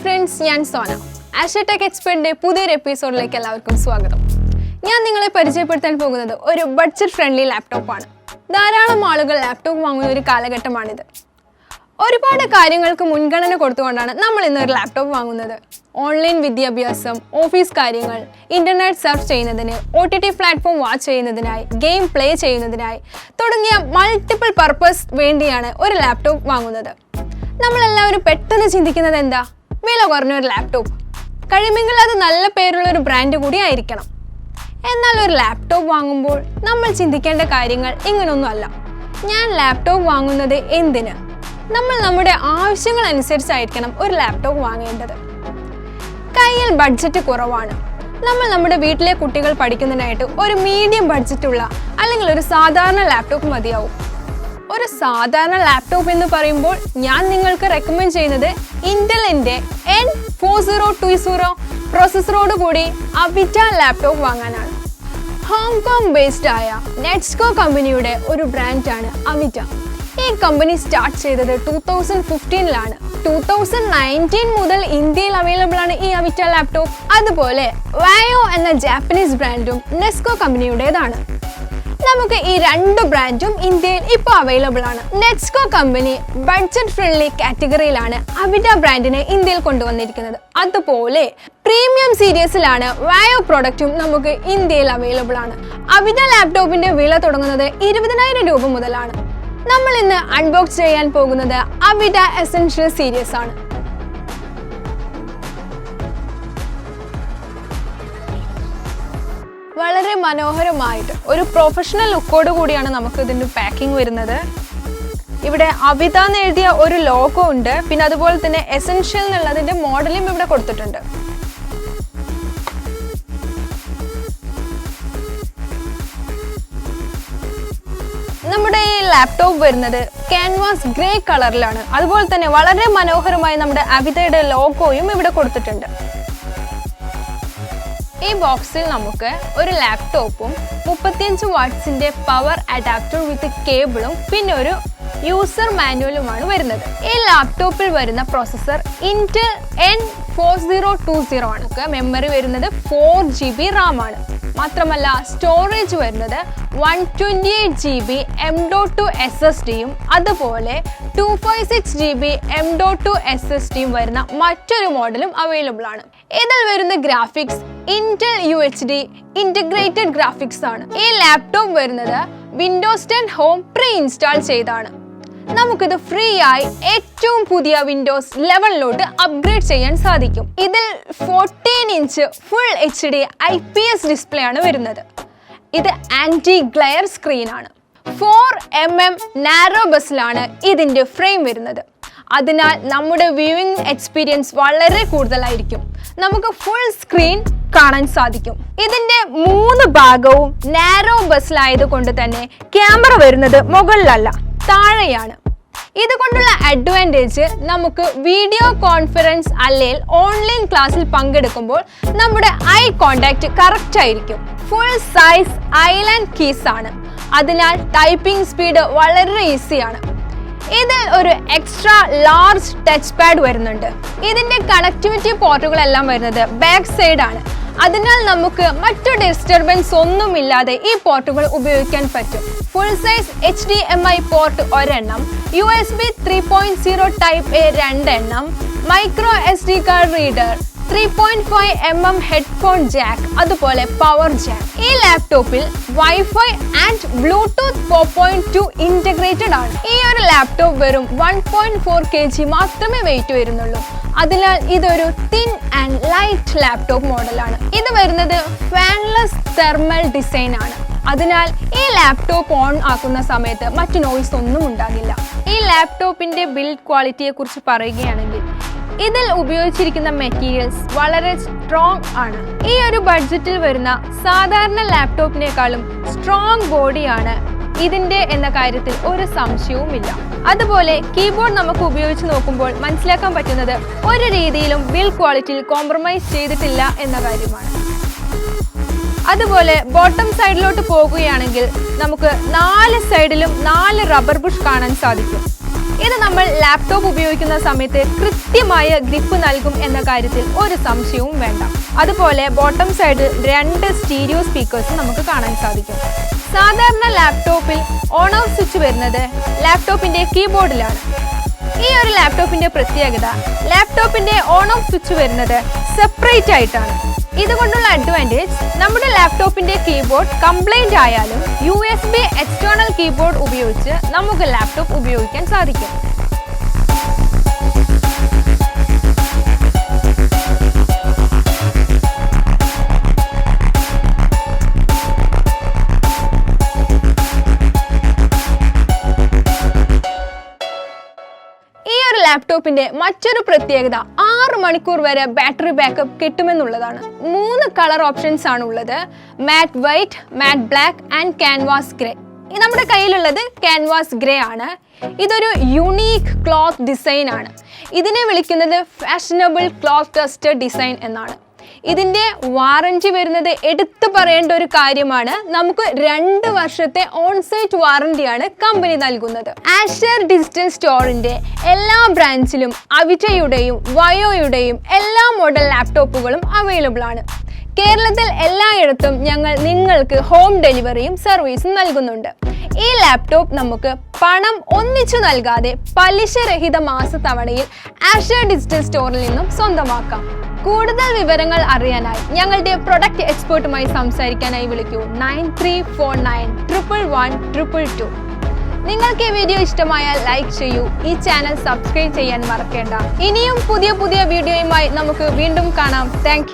Friends, ഞാൻ സോന. ആഷടെക് എക്സ്പെർട്ടിന്റെ പുതിയൊരു എപ്പിസോഡിലേക്ക് എല്ലാവർക്കും സ്വാഗതം. ഞാൻ നിങ്ങളെ പരിചയപ്പെടുത്താൻ പോകുന്നത് ഒരു ബഡ്ജറ്റ് ഫ്രണ്ട്ലി ലാപ്ടോപ്പാണ്. ധാരാളം ആളുകൾ ലാപ്ടോപ്പ് വാങ്ങുന്ന ഒരു കാലഘട്ടമാണിത്. ഒരുപാട് കാര്യങ്ങൾക്ക് മുൻഗണന കൊടുത്തുകൊണ്ടാണ് നമ്മൾ ഇന്ന് ഒരു ലാപ്ടോപ്പ് വാങ്ങുന്നത്. ഓൺലൈൻ വിദ്യാഭ്യാസം, ഓഫീസ് കാര്യങ്ങൾ, ഇന്റർനെറ്റ് സർഫ് ചെയ്യുന്നതിന്, OTT പ്ലാറ്റ്ഫോം വാച്ച് ചെയ്യുന്നതിനായി, ഗെയിം പ്ലേ ചെയ്യുന്നതിനായി തുടങ്ങിയ മൾട്ടിപ്പിൾ പർപ്പസ് വേണ്ടിയാണ് ഒരു ലാപ്ടോപ്പ് വാങ്ങുന്നത്. നമ്മളെല്ലാവരും പെട്ടെന്ന് ചിന്തിക്കുന്നത് എന്താ? വില കുറഞ്ഞ ഒരു ലാപ്ടോപ്പ്, കഴിയുമെങ്കിൽ അത് നല്ല പേരുള്ള ഒരു ബ്രാൻഡ് കൂടി ആയിരിക്കണം. എന്നാൽ ഒരു ലാപ്ടോപ്പ് വാങ്ങുമ്പോൾ നമ്മൾ ചിന്തിക്കേണ്ട കാര്യങ്ങൾ ഇങ്ങനൊന്നും അല്ല. ഞാൻ ലാപ്ടോപ്പ് വാങ്ങുന്നത് എന്തിന്? നമ്മൾ നമ്മുടെ ആവശ്യങ്ങൾ അനുസരിച്ചായിരിക്കണം ഒരു ലാപ്ടോപ്പ് വാങ്ങേണ്ടത്. കയ്യിൽ ബഡ്ജറ്റ് കുറവാണ്, നമ്മൾ നമ്മുടെ വീട്ടിലെ കുട്ടികൾ പഠിക്കുന്നതിനായിട്ട് ഒരു മീഡിയം ബഡ്ജറ്റുള്ള അല്ലെങ്കിൽ ഒരു സാധാരണ ലാപ്ടോപ്പ് മതിയാവും. ഒരു സാധാരണ ലാപ്ടോപ്പ് എന്ന് പറയുമ്പോൾ ഞാൻ നിങ്ങൾക്ക് റെക്കമെൻഡ് ചെയ്യുന്നത് ഇന്റലിന്റെ N4020 പ്രോസസ്സറോട് കൂടി അവിറ്റ ലാപ്ടോപ്പ് വാങ്ങാനാണ്. ഹോങ്കോങ് ബേസ്ഡ് ആയ നെറ്റ്സ്കോ കമ്പനിയുടെ ഒരു ബ്രാൻഡാണ് അവിറ്റ. ഈ കമ്പനി സ്റ്റാർട്ട് ചെയ്തത് 2015-ലാണ്. 2019 മുതൽ ഇന്ത്യയിൽ അവൈലബിൾ ആണ് ഈ അവിറ്റ ലാപ്ടോപ്പ്. അതുപോലെ വയോ എന്ന ജാപ്പനീസ് ബ്രാൻഡും നെറ്റ്സ്കോ കമ്പനിയുടേതാണ്. നമുക്ക് ഈ രണ്ട് ബ്രാൻഡും ഇന്ത്യയിൽ ഇപ്പോൾ അവൈലബിൾ ആണ്. നെറ്റ്സ്കോ കമ്പനി ബഡ്ജറ്റ് ഫ്രണ്ട്ലി കാറ്റഗറിയിലാണ് അവിറ്റ ബ്രാൻഡിനെ ഇന്ത്യയിൽ കൊണ്ടുവന്നിരിക്കുന്നത്. അതുപോലെ പ്രീമിയം സീരീസിലാണ് വയോ പ്രൊഡക്റ്റും നമുക്ക് ഇന്ത്യയിൽ അവൈലബിൾ ആണ്. അവിറ്റ ലാപ്ടോപ്പിന്റെ വില തുടങ്ങുന്നത് 20,000 രൂപ മുതലാണ്. നമ്മൾ ഇന്ന് അൺബോക്സ് ചെയ്യാൻ പോകുന്നത് അവിറ്റ എസൻഷ്യൽ സീരീസ് ആണ്. വളരെ മനോഹരമായിട്ട് ഒരു പ്രൊഫഷണൽ ലുക്കോട് കൂടിയാണ് നമുക്ക് ഇതിന്റെ പാക്കിംഗ് വരുന്നത്. ഇവിടെ അവിത എന്ന് എഴുതിയ ഒരു ലോഗോ ഉണ്ട്. പിന്നെ അതുപോലെ തന്നെ എസൻഷ്യൽ എന്നുള്ളതിന്റെ മോഡലും ഇവിടെ കൊടുത്തിട്ടുണ്ട്. നമ്മുടെ ഈ ലാപ്ടോപ്പ് വരുന്നത് ക്യാൻവാസ് ഗ്രേ കളറിലാണ്. അതുപോലെ തന്നെ വളരെ മനോഹരമായി നമ്മുടെ അവിതയുടെ ലോഗോയും ഇവിടെ കൊടുത്തിട്ടുണ്ട്. ഈ ബോക്സിൽ നമുക്ക് ഒരു ലാപ്ടോപ്പും 35 വാട്ട്സിന്റെ പവർ അഡാപ്റ്റർ വിത്ത് കേബിളും പിന്നെ ഒരു യൂസർ മാനുവലുമാണ് വരുന്നത്. ഈ ലാപ്ടോപ്പിൽ വരുന്ന പ്രോസസ്സർ ഇന്റൽ N4020 ആണ്. മെമ്മറി വരുന്നത് 4GB RAM ആണ്. മാത്രമല്ല സ്റ്റോറേജ് വരുന്നത് 128GB M.2 SSDയും അതുപോലെ 256GB M.2 SSDയും വരുന്ന മറ്റൊരു മോഡലും അവൈലബിൾ ആണ്. ഇതിൽ വരുന്ന graphics Intel UHD integrated graphics ആണ്. ഈ ലാപ്ടോപ്പ് വരുന്നത് വിൻഡോസ് 10 ഹോം പ്രീ ഇൻസ്റ്റാൾ ചെയ്താണ്. നമുക്കിത് ഫ്രീ ആയി ഏറ്റവും പുതിയ വിൻഡോസ് 11 അപ്ഗ്രേഡ് ചെയ്യാൻ സാധിക്കും. ഇതിൽ 14 inch full HD IPS display ആണ് വരുന്നത്. ഇത് ആന്റി ഗ്ലെയർ സ്ക്രീൻ ആണ്. 4mm നാരോ ബസിലാണ് ഇതിന്റെ ഫ്രെയിം വരുന്നത്. അതിനാൽ നമ്മുടെ വ്യൂവിംഗ് എക്സ്പീരിയൻസ് വളരെ കൂടുതലായിരിക്കും. നമുക്ക് ഫുൾ സ്ക്രീൻ കാണാൻ സാധിക്കും. ഇതിന്റെ 3 ഭാഗവും നാരോ ബസിലായത് കൊണ്ട് തന്നെ ക്യാമറ വരുന്നത് മുകളിലല്ല, താഴെയാണ്. ഇതുകൊണ്ടുള്ള അഡ്വാൻറ്റേജ്, നമുക്ക് വീഡിയോ കോൺഫറൻസ് അല്ലെങ്കിൽ ഓൺലൈൻ ക്ലാസ്സിൽ പങ്കെടുക്കുമ്പോൾ നമ്മുടെ ഐ കോണ്ടാക്ട് കറക്റ്റ് ആയിരിക്കും. ഫുൾ സൈസ് ഐലാൻഡ് കീസ് ആണ്. അതിനാൽ ടൈപ്പിംഗ് സ്പീഡ് വളരെ ഈസിയാണ്. ഇതിൽ ഒരു എക്സ്ട്രാ ലാർജ് ടച്ച് പാഡ് വരുന്നുണ്ട്. ഇതിന്റെ കണക്ടിവിറ്റി പോർട്ടുകളെല്ലാം വരുന്നത് ബാക്ക് സൈഡ് ആണ്. അതിനാൽ നമുക്ക് മറ്റു ഡിസ്റ്റർബൻസ് ഒന്നുമില്ലാതെ ഈ പോർട്ടുകൾ ഉപയോഗിക്കാൻ പറ്റും. ഫുൾ സൈസ് HDMI പോർട്ട് ഒരെണ്ണം, USB 3.0 ടൈപ്പ് A 2 എണ്ണം, micro SD card reader, 3.5mm headphone Jack, അതുപോലെ പവർ ജാക്ക്. ഈ ലാപ്ടോപ്പിൽ വൈഫൈ ആൻഡ് ബ്ലൂടൂത്ത് 4.2 ഇന്റഗ്രേറ്റഡ് ആണ്. ഈ ഒരു ലാപ്ടോപ്പ് വെറും 1.4 kg മാത്രമേ വെയിറ്റ് വരുന്നുള്ളൂ. അതിനാൽ ഇതൊരു തിൻ ആൻഡ് ലൈറ്റ് ലാപ്ടോപ്പ് മോഡലാണ്. ഇത് വരുന്നത് ഫാൻലെസ് തെർമൽ ഡിസൈൻ ആണ്. അതിനാൽ ഈ ലാപ്ടോപ്പ് ഓൺ ആക്കുന്ന സമയത്ത് മറ്റു നോയ്സ് ഒന്നും ഉണ്ടാകില്ല. ഈ ലാപ്ടോപ്പിന്റെ ബിൽഡ് ക്വാളിറ്റിയെ കുറിച്ച് പറയുകയാണെങ്കിൽ ഇതിൽ ഉപയോഗിച്ചിരിക്കുന്ന മെറ്റീരിയൽസ് വളരെ സ്ട്രോങ് ആണ്. ഈ ഒരു ബഡ്ജറ്റിൽ വരുന്ന സാധാരണ ലാപ്ടോപ്പിനേക്കാളും സ്ട്രോങ് ബോഡിയാണ് ഇതിന്റെ എന്ന കാര്യത്തിൽ ഒരു സംശയവുമില്ല. അതുപോലെ കീബോർഡ് നമുക്ക് ഉപയോഗിച്ച് നോക്കുമ്പോൾ മനസ്സിലാക്കാൻ പറ്റുന്നത് ഒരു രീതിയിലും ബിൽഡ് ക്വാളിറ്റിയിൽ കോംപ്രമൈസ് ചെയ്തിട്ടില്ല എന്ന കാര്യമാണ്. അതുപോലെ ബോട്ടം സൈഡിലോട്ട് പോകുകയാണെങ്കിൽ നമുക്ക് 4 സൈഡിലും 4 റബ്ബർ ബുഷ് കാണാൻ സാധിക്കും. ഇത് നമ്മൾ ലാപ്ടോപ്പ് ഉപയോഗിക്കുന്ന സമയത്ത് കൃത്യമായ ഗ്രിപ്പ് നൽകും എന്ന കാര്യത്തിൽ ഒരു സംശയവും വേണ്ട. അതുപോലെ ബോട്ടം സൈഡിൽ 2 സ്റ്റീരിയോ സ്പീക്കേഴ്സ് നമുക്ക് കാണാൻ സാധിക്കും. സാധാരണ ലാപ്ടോപ്പിൽ ഓൺ ഓഫ് സ്വിച്ച് വരുന്നത് ലാപ്ടോപ്പിന്റെ കീബോർഡിലാണ്. ഈ ഒരു ലാപ്ടോപ്പിന്റെ പ്രത്യേകത, ലാപ്ടോപ്പിന്റെ ഓൺ ഓഫ് സ്വിച്ച് വരുന്നത് സെപ്പറേറ്റ് ആയിട്ടാണ്. ഇതുകൊണ്ടുള്ള അഡ്വാൻറ്റേജ്, നമ്മുടെ ലാപ്ടോപ്പിന്റെ കീബോർഡ് കംപ്ലൈന്റ് ആയാലും USB എക്സ്റ്റേണൽ കീബോർഡ് ഉപയോഗിച്ച് നമുക്ക് ലാപ്ടോപ്പ് ഉപയോഗിക്കാൻ സാധിക്കും. ലാപ്ടോപ്പിന്റെ മറ്റൊരു പ്രത്യേകത 6 മണിക്കൂർ വരെ ബാറ്ററി ബാക്കപ്പ് കിട്ടുമെന്നുള്ളതാണ്. 3 കളർ ഓപ്ഷൻസ് ആണ് ഉള്ളത്: matte white, matte black and canvas grey. നമ്മുടെ കയ്യിലുള്ളത് ക്യാൻവാസ് ഗ്രേ ആണ്. ഇതൊരു യുണീക്ക് ക്ലോത്ത് ഡിസൈൻ ആണ്. ഇതിനെ വിളിക്കുന്നത് ഫാഷനബിൾ ക്ലോത്ത് ടെസ്റ്റഡ് ഡിസൈൻ എന്നാണ്. ഇതിന്റെ വാറന്റി വരുന്നത് എടുത്തു പറയേണ്ട ഒരു കാര്യമാണ്. നമുക്ക് 2 വർഷത്തെ ഓൺസൈറ്റ് വാറന്റിയാണ് കമ്പനി നൽകുന്നത്. ആഷർ ഡിജിറ്റൽ സ്റ്റോറിന്റെ എല്ലാ ബ്രാഞ്ചിലും അവിറ്റയുടെയും വയോയുടെയും എല്ലാ മോഡൽ ലാപ്ടോപ്പുകളും അവൈലബിൾ ആണ്. കേരളത്തിൽ എല്ലായിടത്തും ഞങ്ങൾ നിങ്ങൾക്ക് ഹോം ഡെലിവറിയും സർവീസും നൽകുന്നുണ്ട്. ഈ ലാപ്ടോപ്പ് നമുക്ക് പണം ഒന്നിച്ചു നൽകാതെ പലിശരഹിത മാസത്തവണയിൽ ആഷർ ഡിജിറ്റൽ സ്റ്റോറിൽ നിന്നും സ്വന്തമാക്കാം. കൂടുതൽ വിവരങ്ങൾ അറിയാനായി ഞങ്ങളുടെ പ്രൊഡക്റ്റ് എക്സ്പേർട്ടുമായി സംസാരിക്കാനായി വിളിക്കൂ 9349111222. നിങ്ങൾക്ക് ഈ വീഡിയോ ഇഷ്ടമായാൽ ലൈക്ക് ചെയ്യൂ. ഈ ചാനൽ സബ്സ്ക്രൈബ് ചെയ്യാൻ മറക്കേണ്ട. ഇനിയും പുതിയ വീഡിയോയുമായി നമുക്ക് വീണ്ടും കാണാം. താങ്ക്